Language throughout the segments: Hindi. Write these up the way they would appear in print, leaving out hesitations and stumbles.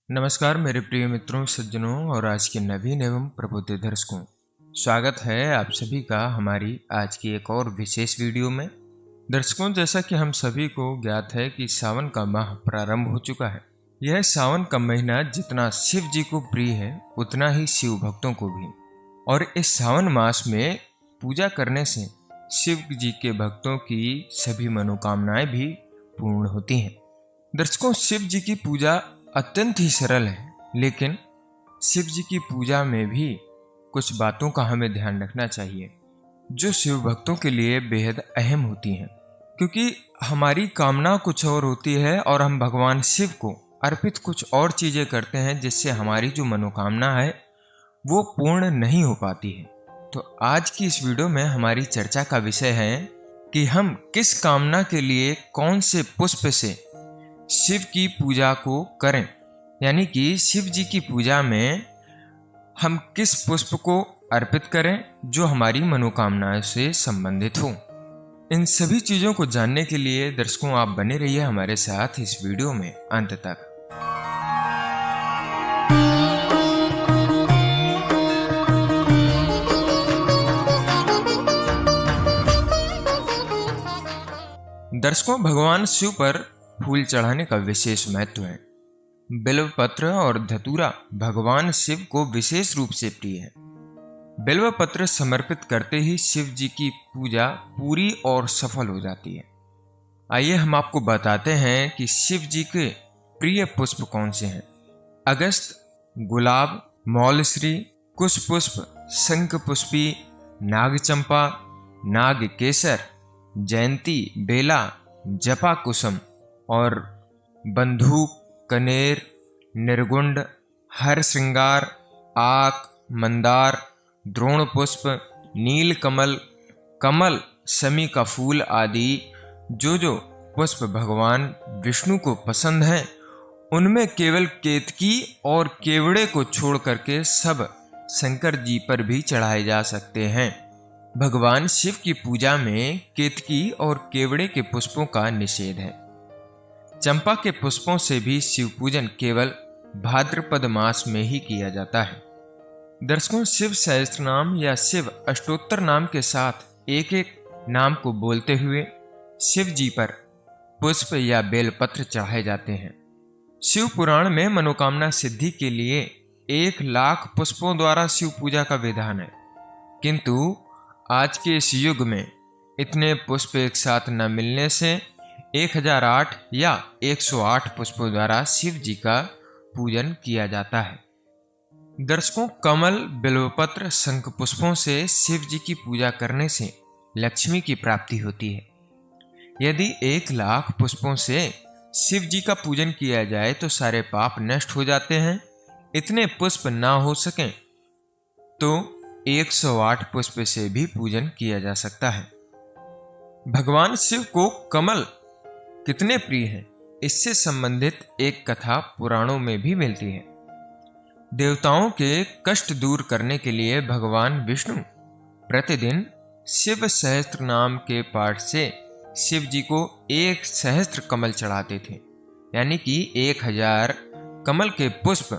नमस्कार मेरे प्रिय मित्रों, सज्जनों और आज के नवीन एवं प्रबुद्ध दर्शकों। स्वागत है आप सभी का हमारी आज की एक और विशेष वीडियो में। दर्शकों, जैसा कि हम सभी को ज्ञात है कि सावन का माह प्रारंभ हो चुका है। यह सावन का महीना जितना शिव जी को प्रिय है उतना ही शिव भक्तों को भी। और इस सावन मास में पूजा करने से शिव जी के भक्तों की सभी मनोकामनाएं भी पूर्ण होती हैं। दर्शकों, शिव जी की पूजा अत्यंत ही सरल है, लेकिन शिव जी की पूजा में भी कुछ बातों का हमें ध्यान रखना चाहिए जो शिव भक्तों के लिए बेहद अहम होती हैं। क्योंकि हमारी कामना कुछ और होती है और हम भगवान शिव को अर्पित कुछ और चीजें करते हैं, जिससे हमारी जो मनोकामना है वो पूर्ण नहीं हो पाती है। तो आज की इस वीडियो में हमारी चर्चा का विषय है कि हम किस कामना के लिए कौन से पुष्प से शिव की पूजा को करें, यानी कि शिव जी की पूजा में हम किस पुष्प को अर्पित करें जो हमारी मनोकामनाओं से संबंधित हो। इन सभी चीजों को जानने के लिए दर्शकों आप बने रहिए हमारे साथ इस वीडियो में अंत तक। दर्शकों, भगवान शिव पर फूल चढ़ाने का विशेष महत्व है। बिल्वपत्र और धतूरा भगवान शिव को विशेष रूप से प्रिय है। बिल्वपत्र समर्पित करते ही शिव जी की पूजा पूरी और सफल हो जाती है। आइए हम आपको बताते हैं कि शिव जी के प्रिय पुष्प कौन से हैं। अगस्त, गुलाब, मौलश्री, कुशपुष्प, शंख पुष्पी, नागचंपा, नागकेसर, जयंती, बेला, जपा कुसुम और बंधूक, कनेर, निर्गुंड, हर श्रृंगार, आक, मंदार, द्रोण पुष्प, नील कमल, कमल, शमी का फूल आदि जो पुष्प भगवान विष्णु को पसंद हैं, उनमें केवल केतकी और केवड़े को छोड़ करके सब शंकर जी पर भी चढ़ाए जा सकते हैं। भगवान शिव की पूजा में केतकी और केवड़े के पुष्पों का निषेध है। चंपा के पुष्पों से भी शिव पूजन केवल भाद्रपद मास में ही किया जाता है। दर्शकों, शिव सहस्त्र नाम या शिव अष्टोत्तर नाम के साथ एक एक नाम को बोलते हुए शिव जी पर पुष्प या बेलपत्र चढ़ाए जाते हैं। शिव पुराण में मनोकामना सिद्धि के लिए 1,00,000 पुष्पों द्वारा शिव पूजा का विधान है, किंतु आज के इस युग में इतने पुष्प एक साथ न मिलने से 1008 या 108 पुष्पों द्वारा शिव जी का पूजन किया जाता है। दर्शकों, कमल, बिल्वपत्र, शंख पुष्पों से शिव जी की पूजा करने से लक्ष्मी की प्राप्ति होती है। यदि 1,00,000 पुष्पों से शिव जी का पूजन किया जाए तो सारे पाप नष्ट हो जाते हैं। इतने पुष्प ना हो सकें तो 108 पुष्प से भी पूजन किया जा सकता है। भगवान शिव को कमल कितने प्रिय हैं, इससे संबंधित एक कथा पुराणों में भी मिलती है। देवताओं के कष्ट दूर करने के लिए भगवान विष्णु प्रतिदिन शिव सहस्त्र नाम के पाठ से शिव जी को 1 सहस्त्र कमल चढ़ाते थे, यानी कि 1000 कमल के पुष्प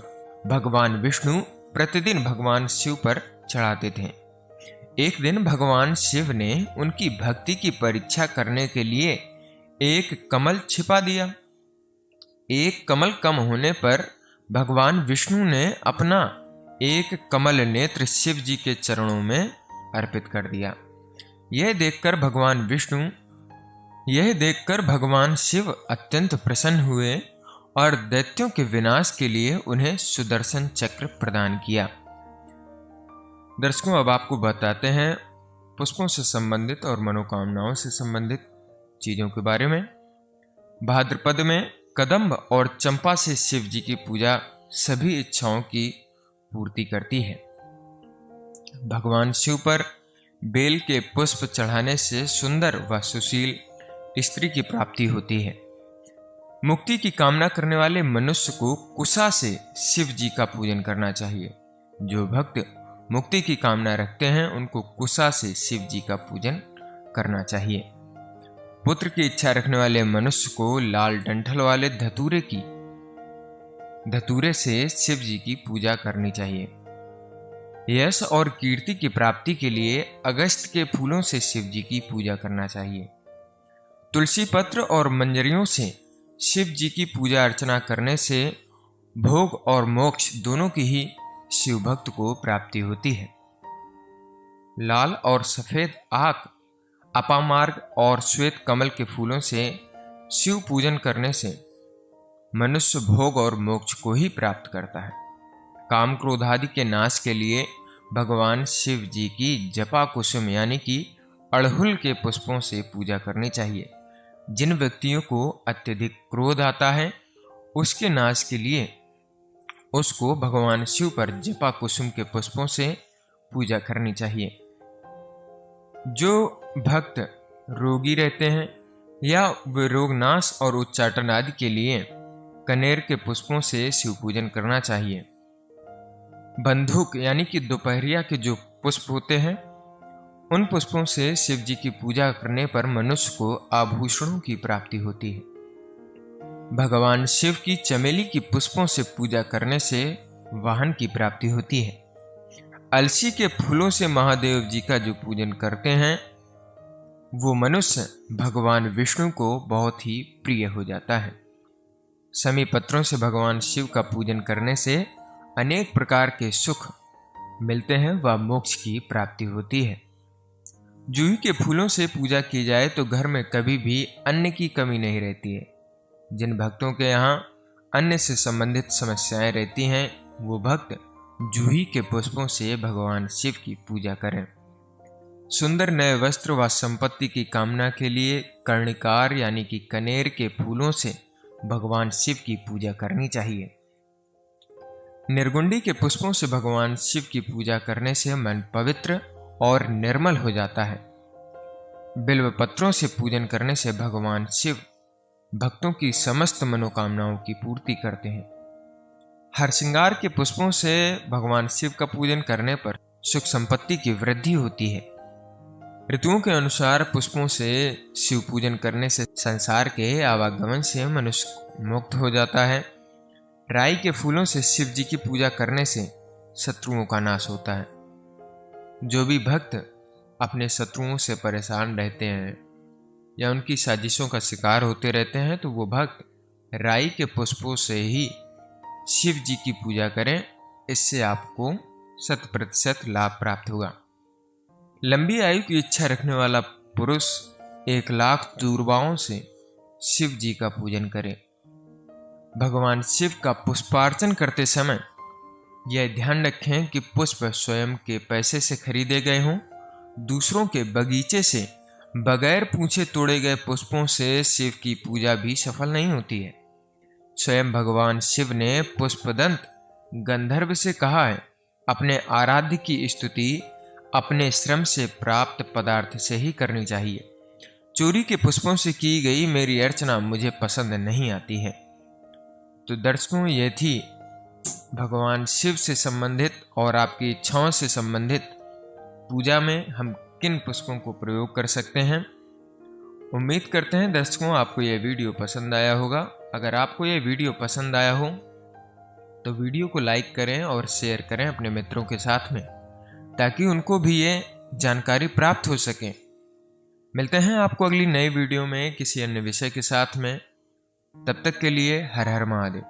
भगवान विष्णु प्रतिदिन भगवान शिव पर चढ़ाते थे। एक दिन भगवान शिव ने उनकी भक्ति की परीक्षा करने के लिए एक कमल छिपा दिया। एक कमल कम होने पर भगवान विष्णु ने अपना एक कमल नेत्र शिव जी के चरणों में अर्पित कर दिया। यह देखकर भगवान शिव अत्यंत प्रसन्न हुए और दैत्यों के विनाश के लिए उन्हें सुदर्शन चक्र प्रदान किया। दर्शकों, अब आपको बताते हैं पुष्पों से संबंधित और मनोकामनाओं से संबंधित चीजों के बारे में। भाद्रपद में कदम्ब और चंपा से शिव जी की पूजा सभी इच्छाओं की पूर्ति करती है। भगवान शिव पर बेल के पुष्प चढ़ाने से सुंदर व सुशील स्त्री की प्राप्ति होती है। मुक्ति की कामना करने वाले मनुष्य को कुशा से शिव जी का पूजन करना चाहिए। जो भक्त मुक्ति की कामना रखते हैं उनको कुशा से शिव जी का पूजन करना चाहिए। पुत्र की इच्छा रखने वाले मनुष्य को लाल डंठल वाले धतूरे की धतूरे से शिव जी की पूजा करनी चाहिए। यश और कीर्ति की प्राप्ति के लिए अगस्त के फूलों से शिव जी की पूजा करना चाहिए। तुलसी पत्र और मंजरियों से शिव जी की पूजा अर्चना करने से भोग और मोक्ष दोनों की ही शिव भक्त को प्राप्ति होती है। लाल और सफेद आक, अपामार्ग और श्वेत कमल के फूलों से शिव पूजन करने से मनुष्य भोग और मोक्ष को ही प्राप्त करता है। काम क्रोध आदि के नाश के लिए भगवान शिव जी की जपा कुसुम यानी कि अड़हुल के पुष्पों से पूजा करनी चाहिए। जिन व्यक्तियों को अत्यधिक क्रोध आता है उसके नाश के लिए उसको भगवान शिव पर जपा कुसुम के पुष्पों से पूजा करनी चाहिए। जो भक्त रोगी रहते हैं या वे रोग नाश और उच्चाटन आदि के लिए कनेर के पुष्पों से शिव पूजन करना चाहिए। बंदूक यानी कि दोपहरिया के जो पुष्प होते हैं उन पुष्पों से शिव जी की पूजा करने पर मनुष्य को आभूषणों की प्राप्ति होती है। भगवान शिव की चमेली की पुष्पों से पूजा करने से वाहन की प्राप्ति होती है। अलसी के फूलों से महादेव जी का जो पूजन करते हैं वो मनुष्य भगवान विष्णु को बहुत ही प्रिय हो जाता है। समी पत्रों से भगवान शिव का पूजन करने से अनेक प्रकार के सुख मिलते हैं व मोक्ष की प्राप्ति होती है। जूही के फूलों से पूजा की जाए तो घर में कभी भी अन्न की कमी नहीं रहती है। जिन भक्तों के यहाँ अन्न से संबंधित समस्याएं रहती हैं वो भक्त जूही के पुष्पों से भगवान शिव की पूजा करें। सुंदर नए वस्त्र व संपत्ति की कामना के लिए कर्णिकार यानी कि कनेर के फूलों से भगवान शिव की पूजा करनी चाहिए। निर्गुंडी के पुष्पों से भगवान शिव की पूजा करने से मन पवित्र और निर्मल हो जाता है। बिल्व पत्रों से पूजन करने से भगवान शिव भक्तों की समस्त मनोकामनाओं की पूर्ति करते हैं। हरसिंगार के पुष्पों से भगवान शिव का पूजन करने पर सुख संपत्ति की वृद्धि होती है। ऋतुओं के अनुसार पुष्पों से शिव पूजन करने से संसार के आवागमन से मनुष्य मुक्त हो जाता है। राई के फूलों से शिव जी की पूजा करने से शत्रुओं का नाश होता है। जो भी भक्त अपने शत्रुओं से परेशान रहते हैं या उनकी साजिशों का शिकार होते रहते हैं तो वो भक्त राई के पुष्पों से ही शिव जी की पूजा करें। इससे आपको 100% लाभ प्राप्त होगा। लंबी आयु की इच्छा रखने वाला पुरुष 1,00,000 दूर्वाओं से शिव जी का पूजन करे। भगवान शिव का पुष्पार्चन करते समय यह ध्यान रखें कि पुष्प स्वयं के पैसे से खरीदे गए हों। दूसरों के बगीचे से बगैर पूछे तोड़े गए पुष्पों से शिव की पूजा भी सफल नहीं होती है। स्वयं भगवान शिव ने पुष्पदंत गंधर्व से कहा है, अपने आराध्य की स्तुति अपने श्रम से प्राप्त पदार्थ से ही करनी चाहिए। चोरी के पुष्पों से की गई मेरी अर्चना मुझे पसंद नहीं आती है। तो दर्शकों, ये थी भगवान शिव से संबंधित और आपकी इच्छाओं से संबंधित पूजा में हम किन पुष्पों को प्रयोग कर सकते हैं। उम्मीद करते हैं दर्शकों आपको यह वीडियो पसंद आया होगा। अगर आपको यह वीडियो पसंद आया हो तो वीडियो को लाइक करें और शेयर करें अपने मित्रों के साथ में, ताकि उनको भी ये जानकारी प्राप्त हो सके। मिलते हैं आपको अगली नई वीडियो में किसी अन्य विषय के साथ में। तब तक के लिए हर हर महादेव।